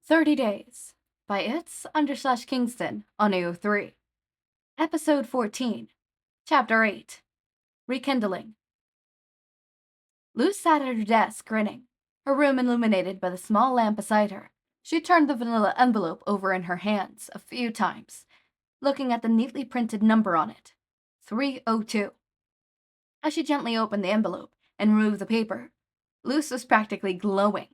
30 Days by It's_Kingston on AO3. Episode 14, Chapter 8, Rekindling. Luz sat at her desk, grinning, her room illuminated by the small lamp beside her. She turned the vanilla envelope over in her hands a few times, looking at the neatly printed number on it, 302. As she gently opened the envelope and removed the paper, Luz was practically glowing.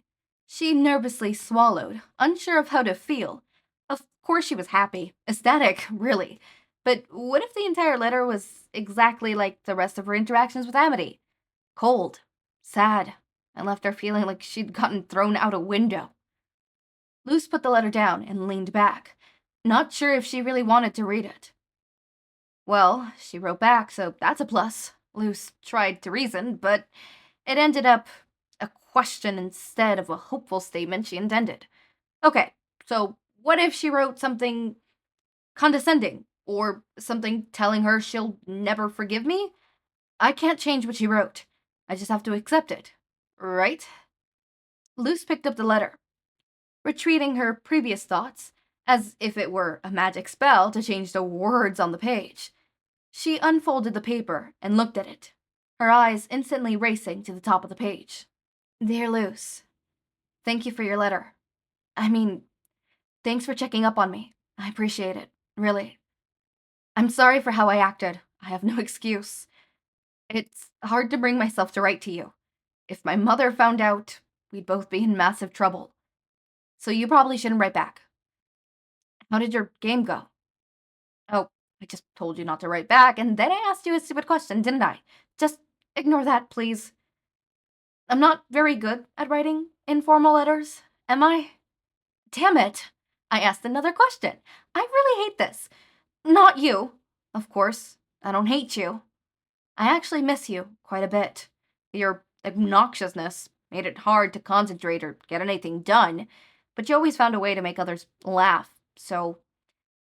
She nervously swallowed, unsure of how to feel. Of course she was happy. Ecstatic, really. But what if the entire letter was exactly like the rest of her interactions with Amity? Cold, sad, and left her feeling like she'd gotten thrown out a window. Luz put the letter down and leaned back, not sure if she really wanted to read it. Well, she wrote back, so that's a plus. Luz tried to reason, but it ended up a question instead of a hopeful statement she intended. Okay, so what if she wrote something condescending, or something telling her she'll never forgive me? I can't change what she wrote. I just have to accept it, right? Luz picked up the letter, retreating her previous thoughts, as if it were a magic spell to change the words on the page. She unfolded the paper and looked at it, her eyes instantly racing to the top of the page. Dear Luz, thank you for your letter. I mean, thanks for checking up on me. I appreciate it, really. I'm sorry for how I acted. I have no excuse. It's hard to bring myself to write to you. If my mother found out, we'd both be in massive trouble. So you probably shouldn't write back. How did your game go? Oh, I just told you not to write back, and then I asked you a stupid question, didn't I? Just ignore that, please. I'm not very good at writing informal letters, am I? Damn it! I asked another question. I really hate this. Not you, of course. I don't hate you. I actually miss you quite a bit. Your obnoxiousness made it hard to concentrate or get anything done, but you always found a way to make others laugh, so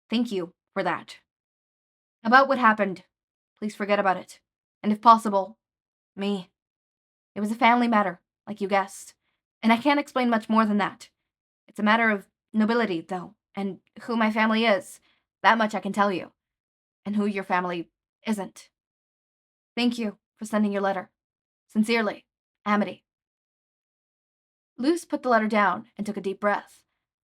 thank you for that. About what happened, please forget about it. And if possible, me. It was a family matter, like you guessed, and I can't explain much more than that. It's a matter of nobility, though, and who my family is. That much I can tell you. And who your family isn't. Thank you for sending your letter. Sincerely, Amity. Luz put the letter down and took a deep breath.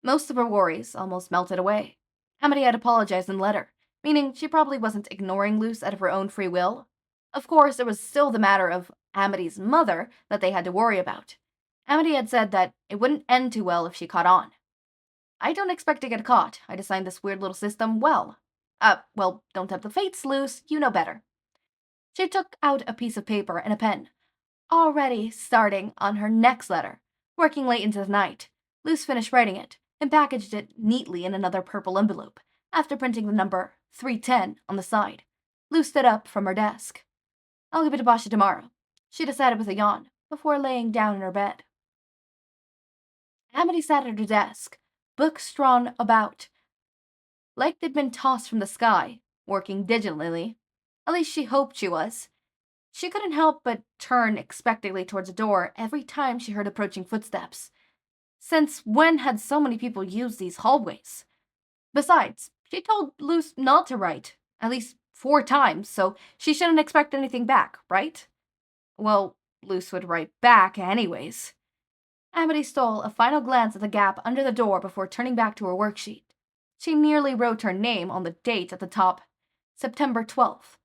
Most of her worries almost melted away. Amity had apologized in the letter, meaning she probably wasn't ignoring Luz out of her own free will. Of course, it was still the matter of Amity's mother that they had to worry about. Amity had said that it wouldn't end too well if she caught on. I don't expect to get caught. I designed this weird little system well. Well, don't tempt the fates, Luz. You know better. She took out a piece of paper and a pen, already starting on her next letter. Working late into the night, Luz finished writing it and packaged it neatly in another purple envelope. After printing the number 310 on the side, Luz stood up from her desk. I'll give it to Boscha tomorrow, she decided with a yawn, before laying down in her bed. Amity sat at her desk, books strewn about, like they'd been tossed from the sky, working digitally. At least she hoped she was. She couldn't help but turn expectantly towards the door every time she heard approaching footsteps. Since when had so many people used these hallways? Besides, she told Luz not to write, at least 4 times, so she shouldn't expect anything back, right? Well, Luz would write back anyways. Amity stole a final glance at the gap under the door before turning back to her worksheet. She nearly wrote her name on the date at the top, September 12th.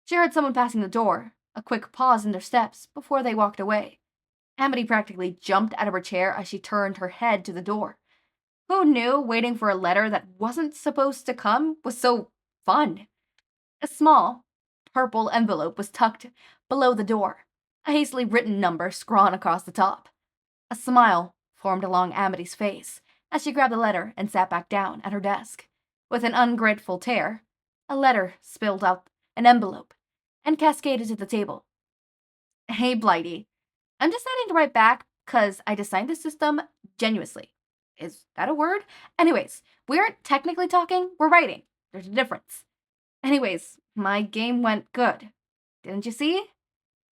She heard someone passing the door, a quick pause in their steps before they walked away. Amity practically jumped out of her chair as she turned her head to the door. Who knew waiting for a letter that wasn't supposed to come was so fun? A small, purple envelope was tucked below the door, a hastily written number scrawled across the top. A smile formed along Amity's face as she grabbed the letter and sat back down at her desk. With an ungrateful tear, a letter spilled out an envelope and cascaded to the table. Hey, Blight-y. I'm deciding to write back because I designed the system genuinely. Is that a word? Anyways, we aren't technically talking, we're writing. There's a difference. Anyways, my game went good. Didn't you see?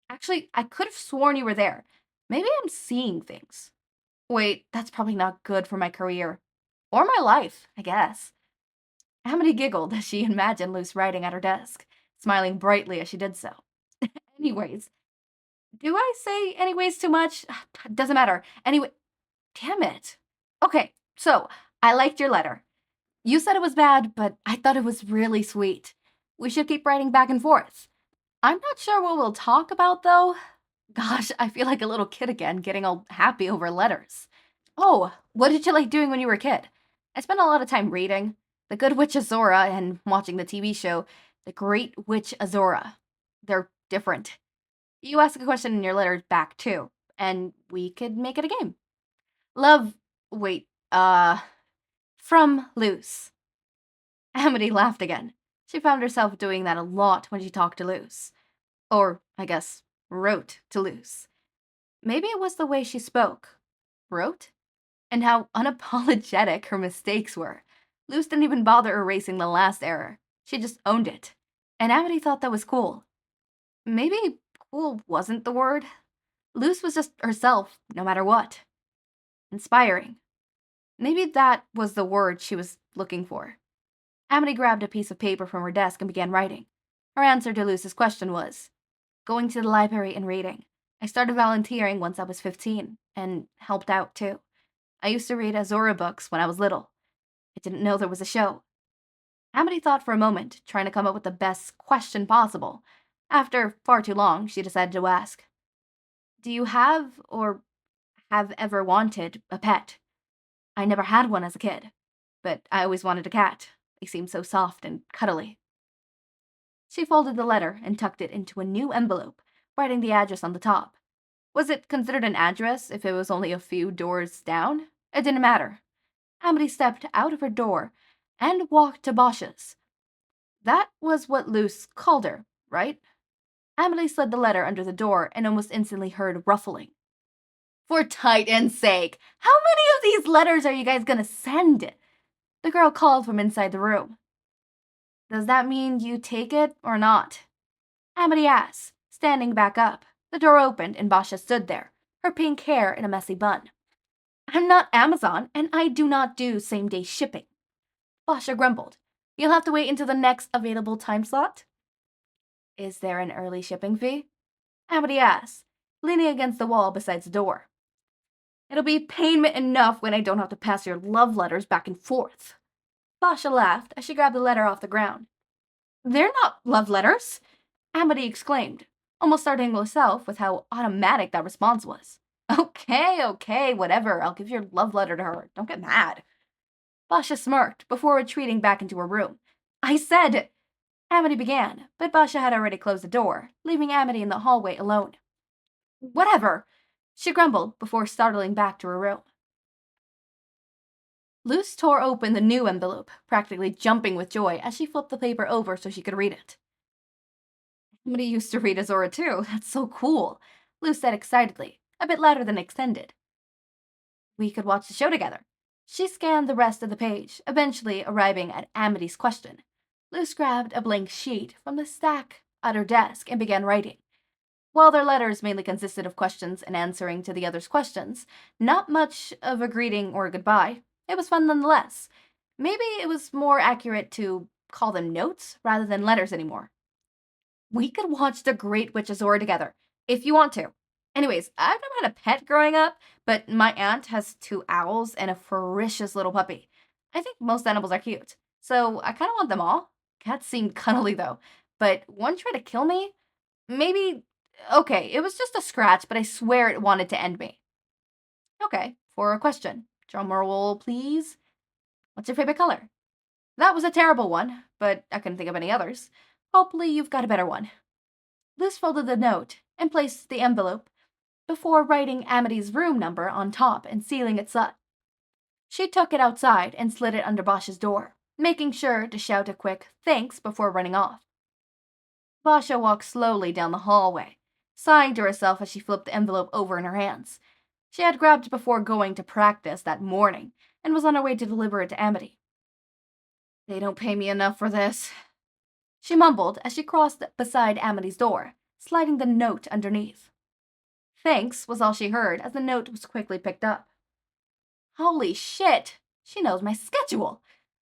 Actually, I could have sworn you were there. Maybe I'm seeing things. Wait, that's probably not good for my career. Or my life, I guess. Amity giggled as she imagined Luce writing at her desk, smiling brightly as she did so. Anyways, do I say anyways too much? Doesn't matter. Anyway, damn it. Okay, so I liked your letter. You said it was bad, but I thought it was really sweet. We should keep writing back and forth. I'm not sure what we'll talk about, though. Gosh, I feel like a little kid again, getting all happy over letters. Oh, what did you like doing when you were a kid? I spent a lot of time reading The Good Witch Azora and watching the TV show The Great Witch Azora. They're different. You ask a question in your letter back, too, and we could make it a game. Love, wait, from Luce. Amity laughed again. She found herself doing that a lot when she talked to Luce. Or, I guess, wrote to Luce. Maybe it was the way she spoke. Wrote? And how unapologetic her mistakes were. Luce didn't even bother erasing the last error. She just owned it. And Amity thought that was cool. Maybe cool wasn't the word. Luce was just herself, no matter what. Inspiring. Maybe that was the word she was looking for. Amity grabbed a piece of paper from her desk and began writing. Her answer to Luce's question was, going to the library and reading. I started volunteering once I was 15, and helped out too. I used to read Azora books when I was little. I didn't know there was a show. Amity thought for a moment, trying to come up with the best question possible. After far too long, she decided to ask, do you have, or have ever wanted, a pet? I never had one as a kid, but I always wanted a cat. They seemed so soft and cuddly. She folded the letter and tucked it into a new envelope, writing the address on the top. Was it considered an address if it was only a few doors down? It didn't matter. Amity stepped out of her door and walked to Boscha's. That was what Luce called her, right? Amity slid the letter under the door and almost instantly heard ruffling. For Titan's sake, how many of these letters are you guys gonna send? The girl called from inside the room. Does that mean you take it or not? Amity asked, standing back up. The door opened and Boscha stood there, her pink hair in a messy bun. I'm not Amazon, and I do not do same-day shipping. Boscha grumbled. You'll have to wait until the next available time slot. Is there an early shipping fee? Amity asked, leaning against the wall beside the door. It'll be payment enough when I don't have to pass your love letters back and forth. Boscha laughed as she grabbed the letter off the ground. They're not love letters, Amity exclaimed, almost starting herself with how automatic that response was. Okay, whatever. I'll give your love letter to her. Don't get mad. Boscha smirked before retreating back into her room. I said... Amity began, but Boscha had already closed the door, leaving Amity in the hallway alone. Whatever, she grumbled before startling back to her room. Luce tore open the new envelope, practically jumping with joy as she flipped the paper over so she could read it. Amity used to read Azora too. That's so cool, Luce said excitedly, a bit louder than expected. We could watch the show together. She scanned the rest of the page, eventually arriving at Amity's question. Luce grabbed a blank sheet from the stack at her desk and began writing. While their letters mainly consisted of questions and answering to the other's questions, not much of a greeting or a goodbye, it was fun nonetheless. Maybe it was more accurate to call them notes rather than letters anymore. We could watch The Great Witch Azora together, if you want to. Anyways, I've never had a pet growing up, but my aunt has 2 owls and a ferocious little puppy. I think most animals are cute, so I kind of want them all. Cats seem cuddly though, but one tried to kill me? Maybe... Okay, it was just a scratch, but I swear it wanted to end me. Okay, for a question. Drum roll, please. What's your favorite color? That was a terrible one, but I couldn't think of any others. Hopefully you've got a better one. Luce folded the note and placed the envelope before writing Amity's room number on top and sealing it shut. She took it outside and slid it under Boscha's door, making sure to shout a quick thanks before running off. Boscha walked slowly down the hallway, sighing to herself as she flipped the envelope over in her hands. She had grabbed it before going to practice that morning and was on her way to deliver it to Amity. They don't pay me enough for this, she mumbled as she crossed beside Amity's door, sliding the note underneath. Thanks was all she heard as the note was quickly picked up. Holy shit! She knows my schedule!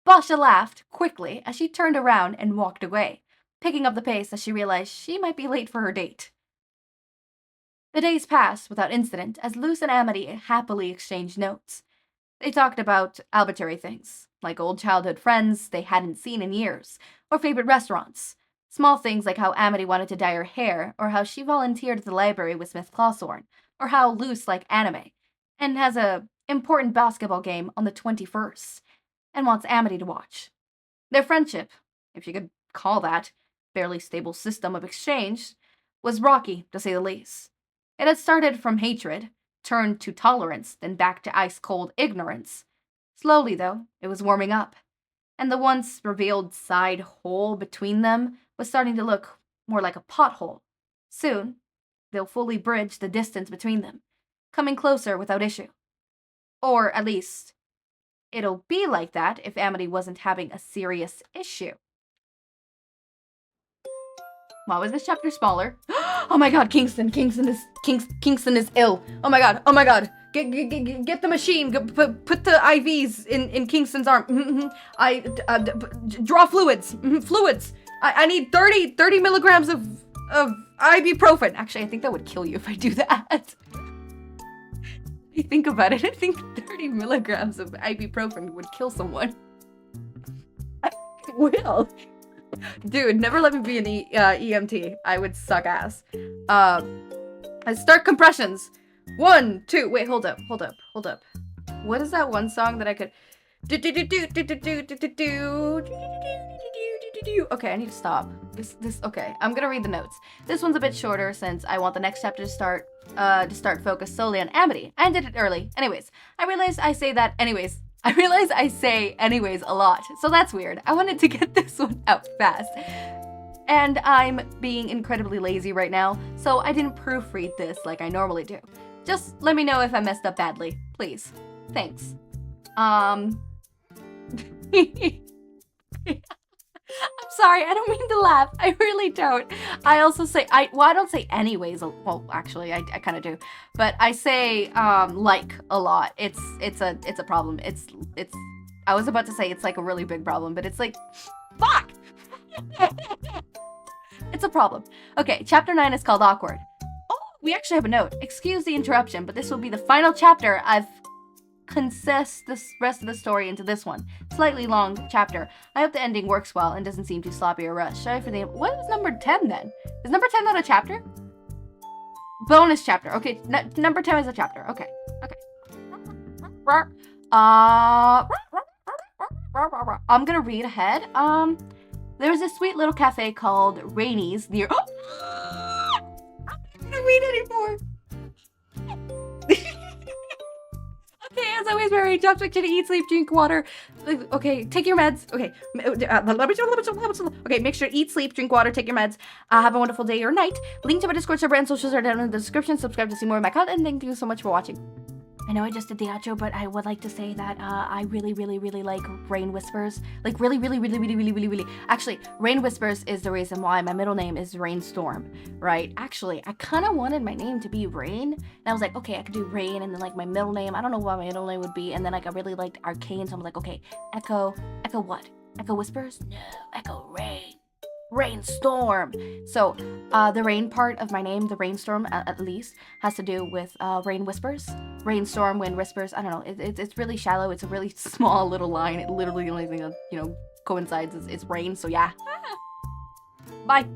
Boscha laughed quickly as she turned around and walked away, picking up the pace as she realized she might be late for her date. The days passed without incident as Luce and Amity happily exchanged notes. They talked about arbitrary things, like old childhood friends they hadn't seen in years, or favorite restaurants. Small things like how Amity wanted to dye her hair, or how she volunteered at the library with Smith Clawthorne, or how Luce liked anime, and has a important basketball game on the 21st, and wants Amity to watch. Their friendship, if you could call that, barely stable system of exchange, was rocky, to say the least. It had started from hatred, turned to tolerance, then back to ice-cold ignorance. Slowly, though, it was warming up, and the once revealed side hole between them was starting to look more like a pothole. Soon, they'll fully bridge the distance between them, coming closer without issue. Or, at least, it'll be like that if Amity wasn't having a serious issue. Why was this chapter smaller? Oh my god, Kingston is ill. Oh my god. Get the machine. Put the IVs in Kingston's arm. Draw fluids. Fluids. I need 30 milligrams of ibuprofen. Actually, I think that would kill you if I do that. You think about it, I think 30 milligrams of ibuprofen would kill someone. I will. Dude, never let me be an EMT. I would suck ass. I start compressions. 1, 2. Wait, hold up. What is that one song that I could? Okay, I need to stop. Okay, I'm gonna read the notes. This one's a bit shorter since I want the next chapter to start focused solely on Amity. I did it early. Anyways, I realize I say anyways a lot, so that's weird. I wanted to get this one out fast. And I'm being incredibly lazy right now, so I didn't proofread this like I normally do. Just let me know if I messed up badly, please. Thanks. I'm sorry, I don't mean to laugh. I really don't. I also say, I don't say anyways. Well, actually, I kind of do. But I say, like, a lot. It's a problem. I was about to say it's like a really big problem, but it's like, fuck! It's a problem. Okay, chapter 9 is called Awkward. Oh, we actually have a note. Excuse the interruption, but this will be the final chapter. I've condensed the rest of the story into this one. Slightly long chapter. I hope the ending works well and doesn't seem too sloppy or rushed. Sorry for the... What was number 10 then? Is number 10 not a chapter? Bonus chapter. Okay, number 10 is a chapter. Okay. I'm gonna read ahead. There's this sweet little cafe called Rainy's near... I'm not gonna read anymore. Okay, as always, Mary, job section, eat, sleep, drink water. Okay, take your meds. Okay. Okay, make sure to eat, sleep, drink water, take your meds. Have a wonderful day or night. Link to my Discord server and socials are down in the description. Subscribe to see more of my content, and thank you so much for watching. I know I just did the outro, but I would like to say that I really like Rain Whispers. Like really. Actually, Rain Whispers is the reason why my middle name is Rainstorm, right? Actually, I kind of wanted my name to be Rain, and I was like, okay, I could do Rain, and then like my middle name, I don't know what my middle name would be, and then like I really liked Arcane, so I'm like, okay, Echo what? Echo Whispers? No, Echo Rain. Rainstorm. So the rain part of my name, the Rainstorm at least, has to do with Rain Whispers. Rainstorm, wind whispers. I don't know. It's really shallow. It's a really small little line. It literally the only thing that coincides is rain. So yeah. Bye.